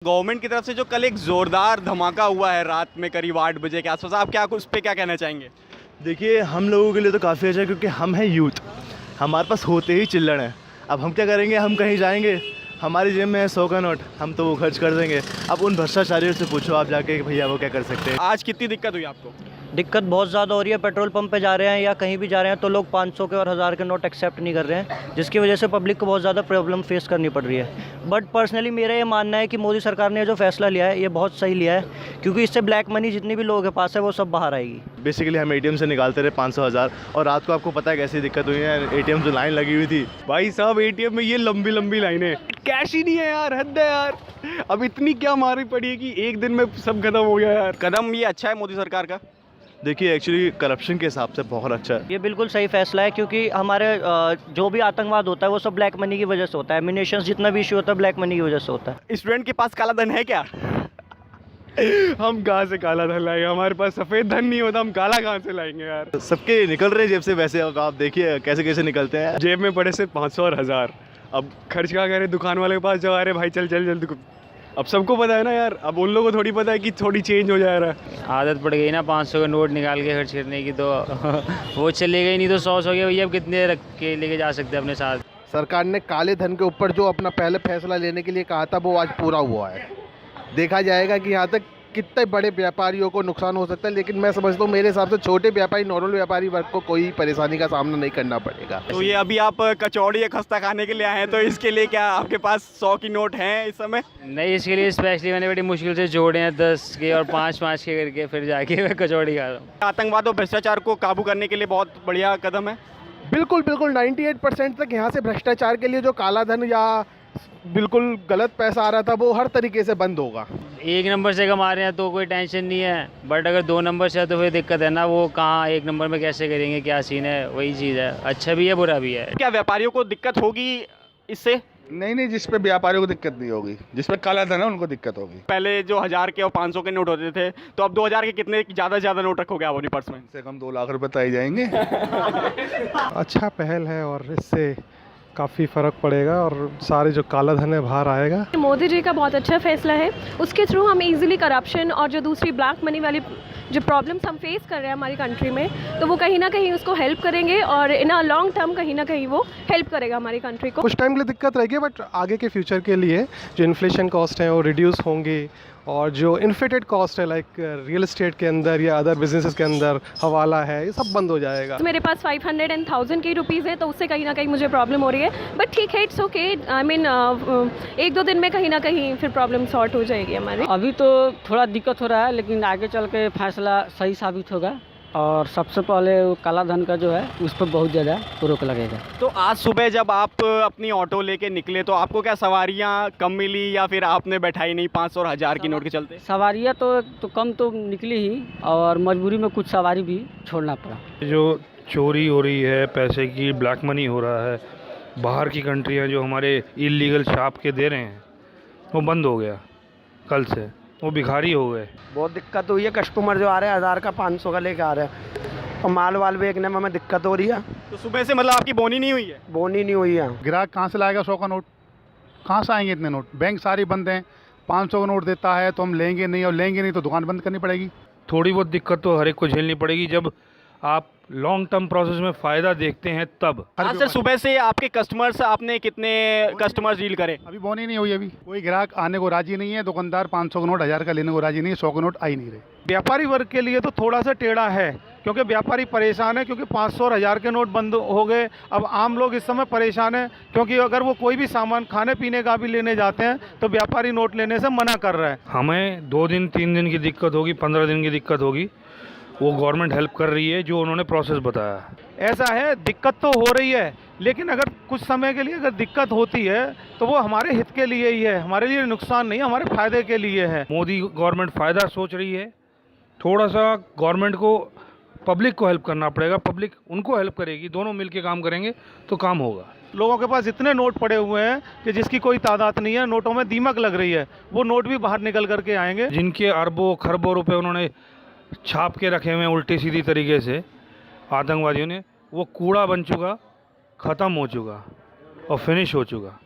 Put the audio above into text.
Government की तरफ से जो कल एक ज़ोरदार धमाका हुआ है रात में करीब 8 बजे के आसपास, आप क्या उस पर क्या कहना चाहेंगे? देखिए, हम लोगों के लिए तो काफ़ी अच्छा है क्योंकि हम हैं यूथ, हमारे पास होते ही चिल्लड़ हैं। अब हम क्या करेंगे, हम कहीं जाएंगे, हमारी जेब में है 100 का नोट, हम तो वो खर्च कर देंगे। अब उन भ्रष्टाचारियों से पूछो आप जाके कि भैया वो क्या कर सकते हैं। आज कितनी दिक्कत हुई आपको? दिक्कत बहुत ज़्यादा हो रही है। पेट्रोल पंप पे जा रहे हैं या कहीं भी जा रहे हैं तो लोग 500 के और 1000 के नोट एक्सेप्ट नहीं कर रहे हैं, जिसकी वजह से पब्लिक को बहुत ज़्यादा प्रॉब्लम फेस करनी पड़ रही है। बट पर्सनली मेरा ये मानना है कि मोदी सरकार ने जो फैसला लिया है ये बहुत सही लिया है, क्योंकि इससे ब्लैक मनी जितनी भी लोगों के पास है वो सब बाहर आएगी। बेसिकली हम एटीएम से निकालते रहे 500-1000 और रात को आपको पता है कैसी दिक्कत हुई है, एटीएम से लाइन लगी हुई थी। भाई साहब, एटीएम में ये लंबी लंबी लाइनें, कैश ही नहीं है यार, हद है यार। अब इतनी क्या मारी पड़ी है कि एक दिन में सब खत्म हो गया यार। कदम ये अच्छा है मोदी सरकार का? देखिए, एक्चुअली करप्शन के हिसाब से बहुत अच्छा है। ये बिल्कुल सही फैसला है, क्योंकि हमारे जो भी आतंकवाद होता है वो सब ब्लैक मनी की वजह से होता है। एमिनेशंस जितना भी इशू होता है ब्लैक मनी की वजह से होता है। स्टूडेंट के पास काला धन है क्या? हम कहाँ से काला धन लाएंगे? हमारे पास सफ़ेद धन नहीं होता, हम काला कहाँ से लाएंगे यार? सबके निकल रहे हैं जेब से वैसे, अब आप देखिए कैसे कैसे निकलते हैं। जेब में पड़े से 500 और 1000, अब खर्च क्या करें? दुकान वाले के पास जाओ, अरे भाई चल चल जल्दी। अब सबको पता है ना यार, अब उन लोगों को थोड़ी पता है कि थोड़ी चेंज हो जा रहा है। आदत पड़ गई ना 500 का नोट निकाल के खर्च करने की, तो वो चले गई, नहीं तो 100 हो गया भैया। अब कितने रख के लेके जा सकते हैं अपने साथ? सरकार ने काले धन के ऊपर जो अपना पहले फैसला लेने के लिए कहा था वो आज पूरा हुआ है। देखा जाएगा कि यहाँ तक कितने बड़े व्यापारियों को नुकसान हो सकता है, लेकिन मैं समझता हूँ मेरे हिसाब से छोटे व्यापारी, नॉर्मल व्यापारी वर्ग को कोई परेशानी का सामना नहीं करना पड़ेगा। तो ये अभी आप कचौड़ी या खस्ता खाने के लिए आए हैं, तो इसके लिए क्या आपके पास 100 की नोट हैं इस समय? नहीं, इसके लिए स्पेशली मैंने बड़ी मुश्किल से जोड़े हैं 10 के और 5-5 के करके, फिर जाके मैं कचौड़ी खा रहा हूँ। आतंकवाद और भ्रष्टाचार को काबू करने के लिए बहुत बढ़िया कदम है। बिल्कुल बिल्कुल 98% तक यहाँ से भ्रष्टाचार के लिए जो काला धन या बिल्कुल गलत पैसा आ रहा था वो हर तरीके से बंद होगा। 1 नंबर से कमा रहे हैं तो कोई टेंशन नहीं है, बट अगर 2 नंबर से है तो फिर दिक्कत है ना। वो कहाँ 1 नंबर में कैसे करेंगे, क्या सीन है, वही चीज़ है। अच्छा भी है बुरा भी है। क्या व्यापारियों को दिक्कत होगी इससे? नहीं, जिस पे व्यापारियों को दिक्कत नहीं होगी, जिस पे काला धन है उनको दिक्कत होगी। पहले जो 1000 के और 500 के नोट होते थे, तो अब 2000 के कितने ज़्यादा ज़्यादा नोट रखोगे आप अपनी पर्स में? से कम 2 लाख रुपए तो आ ही जाएंगे। अच्छा पहल है और इससे काफ़ी फ़र्क पड़ेगा और सारे जो काला धन है बाहर आएगा। मोदी जी का बहुत अच्छा फैसला है, उसके थ्रू हम इजीली करप्शन और जो दूसरी ब्लैक मनी वाली जो प्रॉब्लम्स हम फेस कर रहे हैं हमारी कंट्री में, तो वो कहीं ना कहीं उसको हेल्प करेंगे और इन अ लॉन्ग टर्म कहीं ना कहीं वो हेल्प करेगा हमारी कंट्री को। कुछ टाइम के लिए दिक्कत रहेगी, बट आगे के फ्यूचर के लिए जो इन्फ्लेशन कॉस्ट है वो रिड्यूस होंगे और जो इन्फ्लेटेड कॉस्ट है लाइक रियल एस्टेट के अंदर या अदर बिजनेसेस के अंदर हवाला है, ये सब बंद हो जाएगा। मेरे पास 500 and 1000 के रुपीज़ है, तो उससे कहीं ना कहीं मुझे प्रॉब्लम हो रही है, बट ठीक है, इट्स ओके। आई मीन 1-2 दिन में कहीं ना कहीं फिर प्रॉब्लम सॉर्ट हो जाएगी हमारी। अभी तो थोड़ा दिक्कत हो रहा है, लेकिन आगे चल के फैसला सही साबित होगा और सबसे पहले काला धन का जो है उस पर बहुत ज़्यादा रोक लगेगा। तो आज सुबह जब आप अपनी ऑटो लेके निकले तो आपको क्या सवारियां कम मिली या फिर आपने बैठाई नहीं 500 और 1000 की नोट के चलते? सवारियाँ तो कम तो निकली ही और मजबूरी में कुछ सवारी भी छोड़ना पड़ा। जो चोरी हो रही है पैसे की, ब्लैक मनी हो रहा है, बाहर की कंट्रियाँ जो हमारे इलीगल छाप के दे रहे हैं वो बंद हो गया कल से, वो भिखारी हो गए। बहुत दिक्कत हुई है, कस्टमर जो आ रहे हैं 1000 का 500 का लेके आ रहे हैं और माल वाल बेचने में हमें दिक्कत हो रही है। तो सुबह से मतलब आपकी बोनी नहीं हुई है? बोनी नहीं हुई है। ग्राहक कहाँ से लाएगा 100 का नोट? कहाँ से आएंगे इतने नोट? बैंक सारी बंद हैं। 500 का नोट देता है तो हम लेंगे नहीं, और लेंगे नहीं तो दुकान बंद करनी पड़ेगी। थोड़ी बहुत दिक्कत तो हर एक को झेलनी पड़ेगी जब आप लॉन्ग टर्म प्रोसेस में फ़ायदा देखते हैं तब। आज सर सुबह से आपके कस्टमर्स, आपने कितने कस्टमर्स डील करे? अभी बोनी नहीं हुई, अभी कोई ग्राहक आने को राजी नहीं है। दुकानदार 500 का नोट 1000 का लेने को राजी नहीं है, 100 का नोट आ ही नहीं रहे। व्यापारी वर्ग के लिए तो थोड़ा सा टेढ़ा है, क्योंकि व्यापारी परेशान है, क्योंकि 500 और 1000 के नोट बंद हो गए। अब आम लोग इस समय परेशान है, क्योंकि अगर वो कोई भी सामान खाने पीने का भी लेने जाते हैं तो व्यापारी नोट लेने से मना कर रहा है। हमें 2 दिन 3 दिन की दिक्कत होगी, 15 दिन की दिक्कत होगी, वो गवर्नमेंट हेल्प कर रही है जो उन्होंने प्रोसेस बताया। ऐसा है, दिक्कत तो हो रही है, लेकिन अगर कुछ समय के लिए अगर दिक्कत होती है तो वो हमारे हित के लिए ही है, हमारे लिए नुकसान नहीं, हमारे फ़ायदे के लिए है। मोदी गवर्नमेंट फ़ायदा सोच रही है, थोड़ा सा गवर्नमेंट को पब्लिक को हेल्प करना पड़ेगा, पब्लिक उनको हेल्प करेगी, दोनों मिलके काम करेंगे तो काम होगा। लोगों के पास इतने नोट पड़े हुए हैं कि जिसकी कोई तादाद नहीं है, नोटों में दीमक लग रही है, वो नोट भी बाहर निकल करके आएंगे। जिनके अरबों खरबों रुपए उन्होंने छाप के रखे हुए हैं उल्टी सीधी तरीके से आतंकवादियों ने, वो कूड़ा बन चुका, ख़त्म हो चुका और फिनिश हो चुका।